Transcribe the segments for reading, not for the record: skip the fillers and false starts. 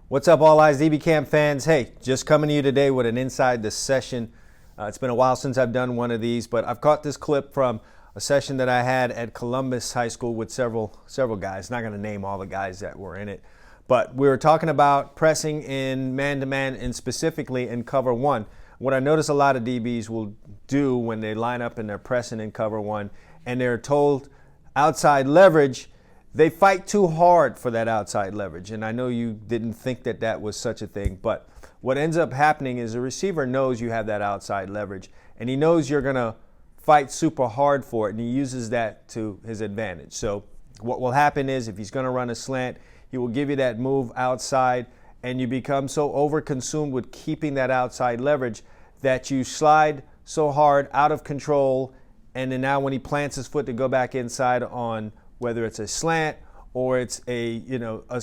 What's up, All Eyes DB Cam fans? Hey, just coming to you today with an inside the session. It's been a while since I've done one of these, but I've caught this clip from a session that I had at Columbus High School with several guys. Not going to name all the guys that were in it, but we were talking about pressing in man-to-man and specifically in cover one. What I notice a lot of DBs will do when they line up and they're pressing in cover one and they're told outside leverage, they fight too hard for that outside leverage. And I know you didn't think that that was such a thing, but what ends up happening is the receiver knows you have that outside leverage and he knows you're going to fight super hard for it, and he uses that to his advantage. So what will happen is if he's going to run a slant, he will give you that move outside, and you become so overconsumed with keeping that outside leverage that you slide so hard out of control, and then now when he plants his foot to go back inside on whether it's a slant or it's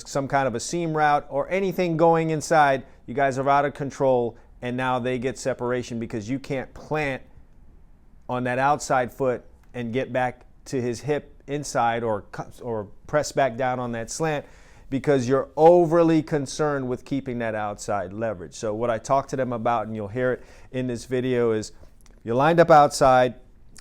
some kind of a seam route or anything going inside, you guys are out of control, and now they get separation because you can't plant on that outside foot and get back to his hip inside or press back down on that slant because you're overly concerned with keeping that outside leverage. So what I talked to them about, and you'll hear it in this video, is you're lined up outside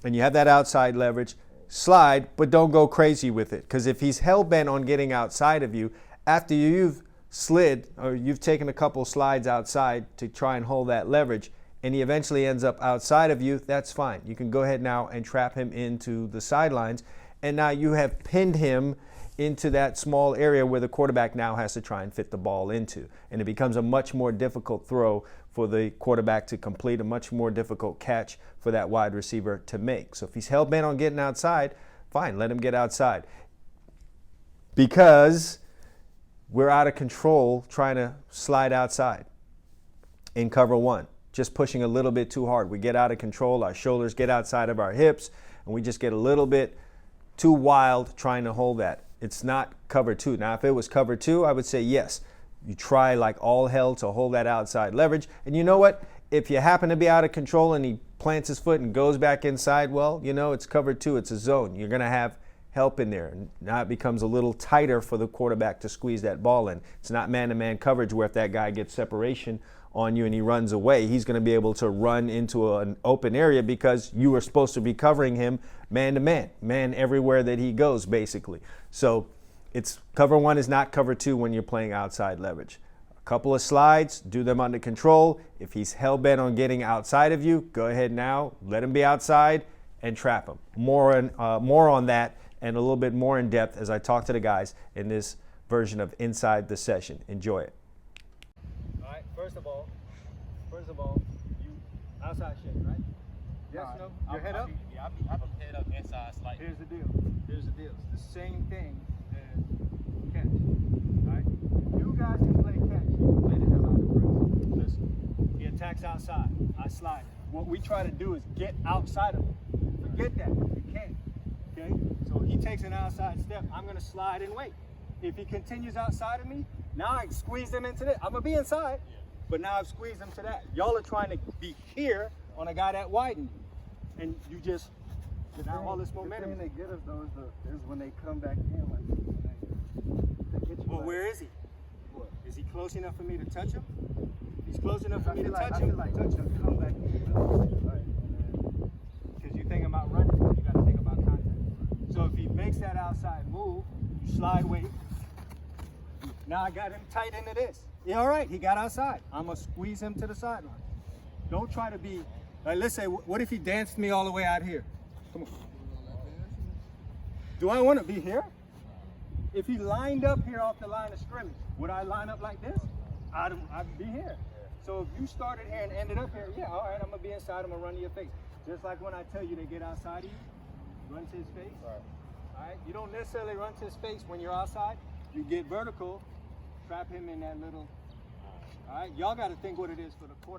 and you have that outside leverage, slide, but don't go crazy with it. Because if he's hell-bent on getting outside of you, after you've slid or you've taken a couple slides outside to try and hold that leverage, and he eventually ends up outside of you, that's fine. You can go ahead now and trap him into the sidelines, and now you have pinned him into that small area where the quarterback now has to try and fit the ball into. And it becomes a much more difficult throw for the quarterback to complete, a much more difficult catch for that wide receiver to make. So if he's hell-bent on getting outside, fine, let him get outside. Because we're out of control trying to slide outside in cover one, just pushing a little bit too hard. We get out of control, our shoulders get outside of our hips, and we just get a little bit too wild trying to hold that. It's not cover two. Now, if it was cover two, I would say yes. You try like all hell to hold that outside leverage. And you know what? If you happen to be out of control and he plants his foot and goes back inside, well, it's cover two. It's a zone. You're going to have help in there. And now it becomes a little tighter for the quarterback to squeeze that ball in. It's not man-to-man coverage where if that guy gets separation on you and he runs away, he's going to be able to run into an open area because you were supposed to be covering him man-to-man, man everywhere that he goes, basically. So it's cover one is not cover two when you're playing outside leverage. A couple of slides, do them under control. If he's hell-bent on getting outside of you, go ahead now, let him be outside and trap him. More on that and a little bit more in depth as I talk to the guys in this version of Inside the Session. Enjoy it. All right, first of all, you outside shake, right? Yes, no? Your head up? Yeah, I'm head up inside slightly. Here's the deal. It's the same thing as catch, right? You guys can play catch. Play the hell out of the press. Listen, he attacks outside. I slide. What we try to do is get outside of him. Forget that. You can't. Okay? So he takes an outside step. I'm going to slide and wait. If he continues outside of me, now I squeeze him into this. I'm going to be inside, but now I've squeezed him to that. Y'all are trying to be here on a guy that widened. And you just, now all this momentum. The thing they get us though is when they come back in like they get you. Well, like, where is he? What? Is he close enough for me to touch him? He's close enough for I me to feel like, touch I feel him? like touch him, come back in. Right. Because you think about running, you got to think about contact. So if he makes that outside move, you slide weight. Now I got him tight into this. Yeah, all right, he got outside. I'm going to squeeze him to the sideline. Don't try to be, like, let's say, what if he danced me all the way out here? Come on. Do I want to be here? If he lined up here off the line of scrimmage, would I line up like this? I'd be here. So if you started here and ended up here, yeah, all right, I'm going to be inside, I'm going to run to your face. Just like when I tell you to get outside of you, run to his face. Right. All right, you don't necessarily run to his face when you're outside. You get vertical, trap him in that little, all right? Y'all got to think what it is for the quarterback.